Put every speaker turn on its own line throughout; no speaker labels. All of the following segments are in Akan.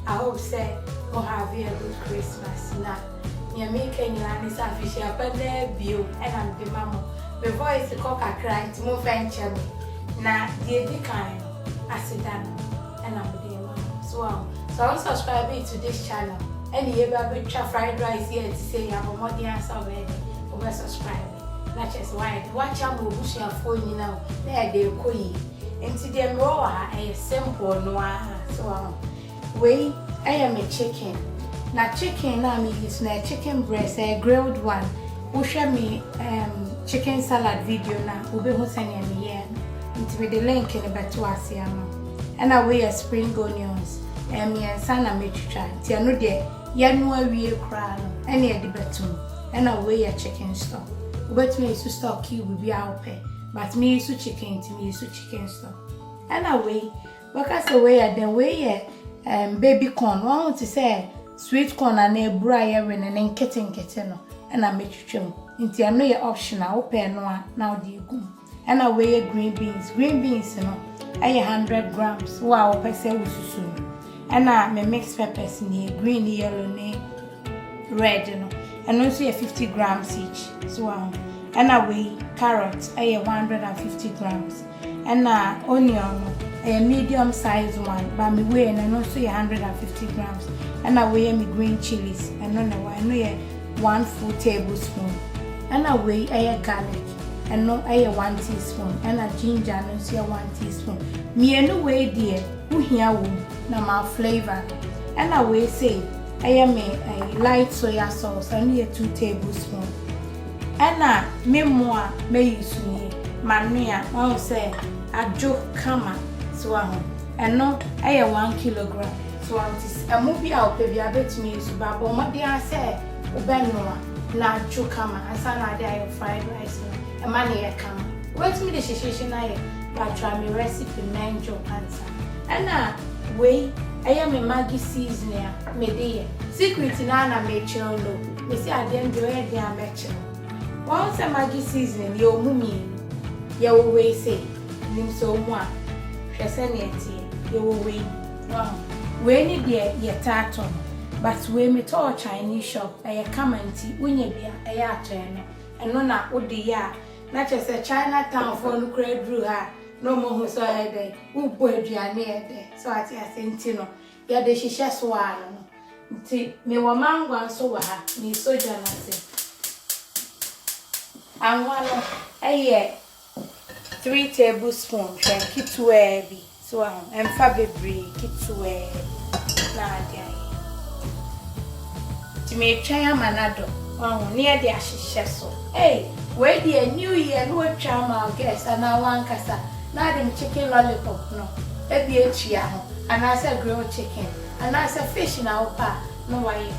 I hope say we'll have a good Christmas. Now, you're making your honest official, but there view, and I'm the mama. The voice the cock a crying to move venture me. Now, dear kind, I sit down, and I'm the mama. So I'm subscribing to this channel. And you ever try fried rice here to say you have a more dance already, over subscribe. Not just why watch out, move your phone, you know, there they queen. And to them raw, a simple noir. So, wait, I am a chicken. Now, chicken, I mean, it's a chicken breast, a grilled one. Who show me chicken salad video now, who be sending me here. Into the link in the Batuasiano. And I wear spring onions, and me and Sana Micha, Tiano de Yanuary crown, and near the batum, and I wear chicken stock. But me to stock you will be out pay, but me to chicken to me to chicken stock. And I weigh, because away at the way baby corn, want to say sweet corn and a briar and an kitten, and I make you into a new option. I open one now, dear go. And I weigh green beans, you know, 100 grams. Wow, I say with soon. And I may mix peppers in here, green, yellow, red, you know. And also 50 grams each. So and I weigh carrots, 150 grams. And onion, a medium size one, but me weigh and also 150 grams. And I weigh me green chilies, and I know 1 full tablespoon. And I weigh garlic, and no 1 teaspoon. And a ginger, and also 1 teaspoon. Me anyway, dear, who here would now my flavor. And I weigh say I am a light soya sauce, only 2 tablespoons. And me more may use me, Mania, I say a joke kama, so and no, 1 kilogram. So a movie out, baby, I bet me is about what they are say, Obenoa, na joke kama, and sana day of fried rice, and money a kama. What's me the situation I try me recipe 9 joke answer. And wait. I am a maggi seasoning, me dear. Secret in Anna Mitchell, me say I didn't do it, dear Mitchell. Once a maggi seasoning, your mummy, you will wait, say, Nim so one. She send it, you will wait. When you dear, ye tartan, but when me to a Chinese shop, I come and tea, when you be a yard trainer, and no, not would the yard, not just a Chinatown for no great drew her. No more who saw her day, who boy near there. So I think, you know, yeah, the shisha swallow. Me wa mango and so ha, me so jealous. And one, 3 tablespoons, and keep to heavy. So and fabric keep to heavy. To me, try a manado, near the shisha so. Hey, where the new year, no charm our guests, and I want casa. Now them chicken lollipop no, a chia, and I said grilled chicken, and I said fish in our pa. No way,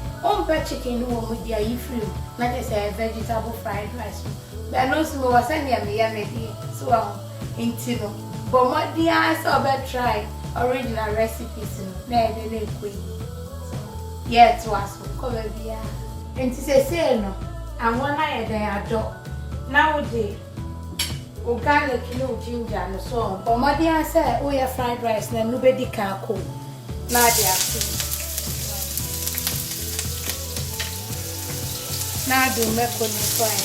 chicken no with the iflu, not as a vegetable fried rice. But no small was any of the yummy, so into no. But what the eyes of a try original recipes, no, they queen. Yes, was cover the and to say no, and one eye they adore nowadays. O garlic, no ginger, and so on. But my dear said, oh, yeah, fried rice, and nobody can cook. Now they are cool. Now do make on the fire.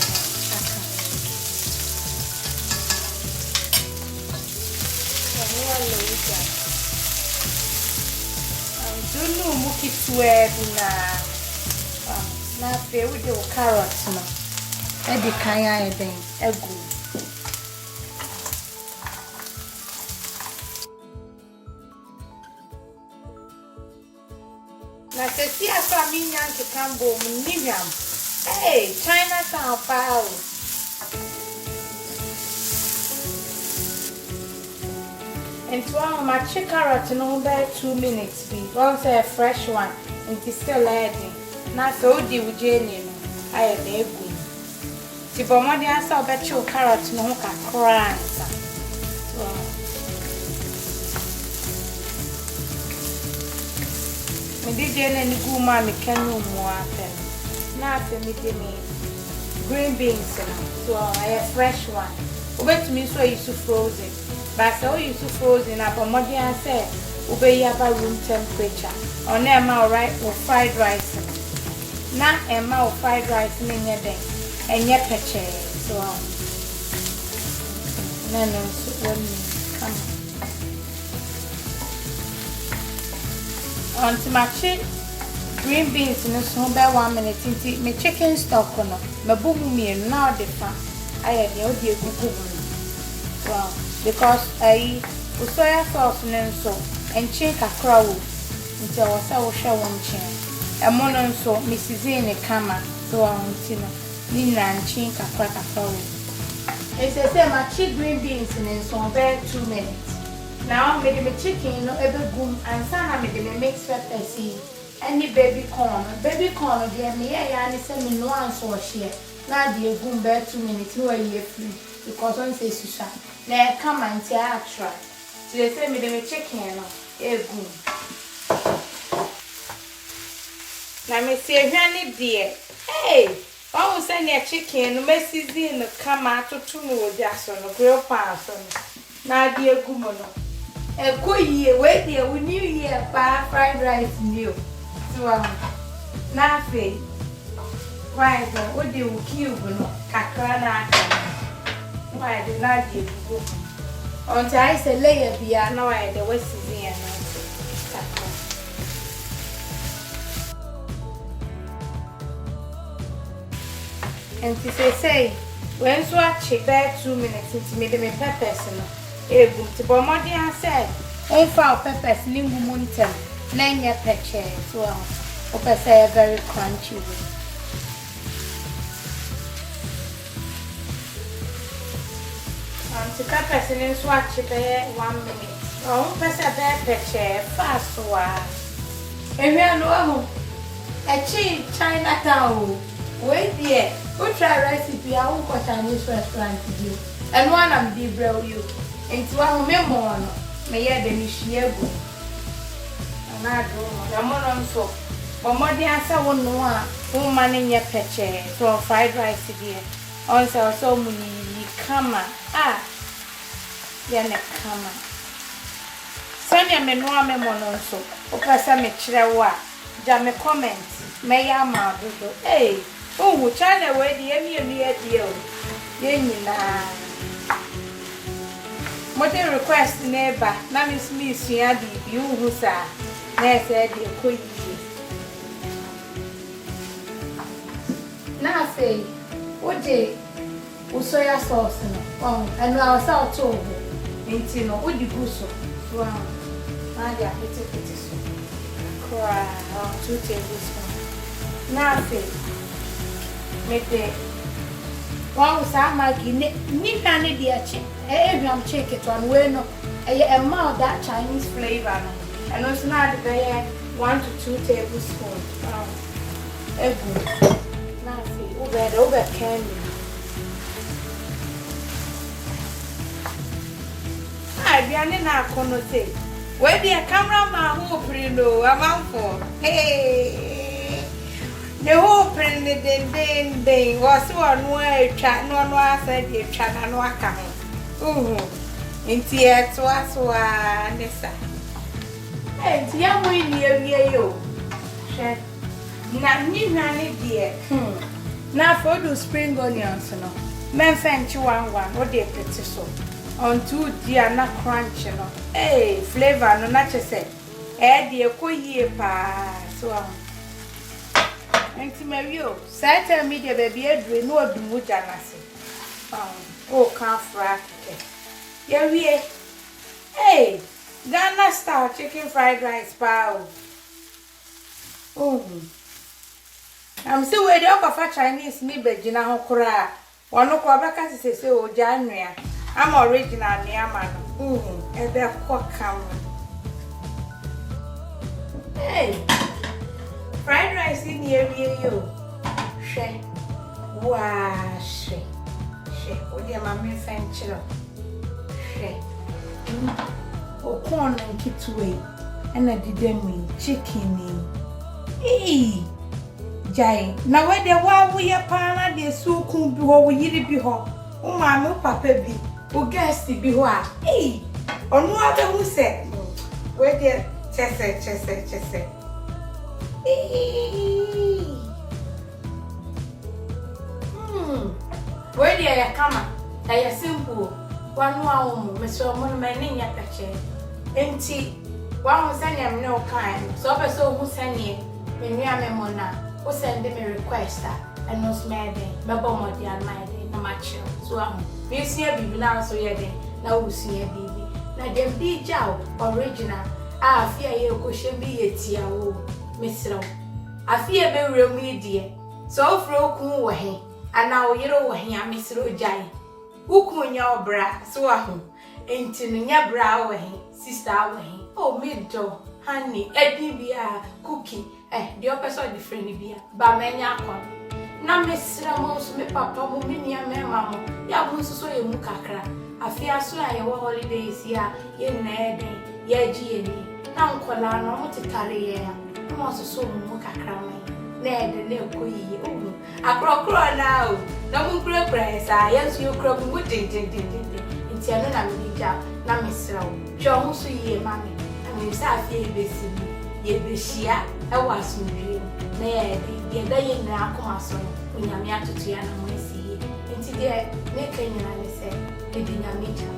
I don't know, muki swear na fair with your carrots. No, I decay then, a good. Na sisi afa mi nyanke kambo mninyam. Hey, China Town pao. And so my chicken carrot no be 2 minutes be. Once a fresh one and it's still adding. Na so di ujeni no. Aye be egu. Ti bomo di ansa obecho carrot no ka kra ansa. Me did any good mommy can no more happen. Now for me green beans so I have fresh one. Wait me so you frozen. But so you frozen up on what I say Obey about room temperature. On Emma right or fried rice. Na Emma or fried rice in your day. And yet peche. So no when come on to my chick. Green beans in a small by 1 minute into me chicken stock on my boom me and now different. I had the idea good. Well, because I put soya sauce and so and chick a crow until I was so show one chain. A monon so Mrs. In a camera, so I want to know Nina and chink a crack a crow. It's a same my chick green beans in so about 2 minutes. Now I made me chicken, no ever boom, and son I made me mix pepper seed. Any baby corn, dear me, I send me no answer share. Now, dear, boom, bear 2 minutes, no, year free, because one says to shine. Now, come and say, I try. So they send me the chicken, boom. Now, me say, Granny, dear, hey, I will send your chicken, message in the come out to 2 more just on a grill parson. Now, dear, Gumono. A good year, wait there, we New Year, fried rice new. Nothing. Why, what do you kill? Kakrana. Why did not give you? Until I say, layer be annoyed, the West is here. And to say, when swatch it back 2 minutes into me, the peppers, to Bomodi and said, oh, foul peppers, lingu munten. Nanya peche as well. Opa say a very crunchy one. To cut us in swatch it 1 minute. Oh, pass a bear peche fast one. And we are no a cheap Chinatown. Wait, dear, who try recipe? I won't got Chinese restaurant to do. And one of the bro you into one memoir. May I then share good. I do. I'm on so. But more than answer one woman in your peche, so fried rice dear. Also, so many come then a come. Send your menua memon so. Opasa me chirawa. Jam comment. May I ma do. Hey, oh, China way the near deal. Yenina. What a request neighbor. Now Miss Miss Yadi, you who say. Yes, I did quick. Now say, what day? Soya sauce, and I was out over. Ain't no, would you go so? Wow, I got it. Cry 2 tablespoons. Now say, make the one was our maggi, Nippany dear chick, every chick it one way no, a mouth that Chinese flavor. And also now the 1 to 2 tablespoons. Good. Now see, over candy. I be an say. Where the cameraman who prino, I'm for. Hey, the whole print then was one way chat, no one said you chat and walk out. In tears was one. Hey, dear, we near you. Now, you dear. Now, for the spring onions, no. Men fancy 1 what they pretty so. On 2 dear, not crunch, no. Hey, flavor, no, not just say. Eh, dear, coy pa, so. And to my view, Saturday media baby, Edwin, no, do mujanasi. Oh, can't frack. Yeah, we hey. Ghana style chicken fried rice pow. Oh, I'm still waiting for Chinese me begin a hokra. One of our vacancies say, oh, January. I'm original near man. And they're cook camera. Hey, fried rice in here, you. She, wash, she, would your mammy fancy? She. Or corn and kitway, and I did them with chicken. Hey, Jay, now where the wow we are pana, the so cool be what we be hot. Oh, my papa be, oh, guess be what. Hey, or no other who said, Where dear chese. Where dear ya kama ya simple one wow Mr. Monument ya kache enti wa send am no kind so person who send me when you am mona who send me request and no smeding mebo mo dia my day na match so we see bibi na so ye den na wo see bibi na dem bi jaw original afia ye ko she bi ye tia wo misro afia be wrem die so fro ku wo he ana wo yero wo he amisro jai ukun nya obra so enti no nya bra wo he sister wo he oh middle honey bia cookie the opposite different bia ba menya akon na mesra mo so me papa mo me nia me mama ya mo so ye mu kakra afia so ya wo holidays ya ye na eden ya ji ni na nkola no mo tetare ye mo so mu kakra mai na eden na ekoyi o akrokro na o na mo kura sa ya so yo kura mo din nti ano na me ja na mesra o jo mo so ye mami na me sa afia ebesi ye behia e wasumdwe na ye da ye na akoma so onyame atoto ya na mo asi nti de me kanyina ne se e di nyame ja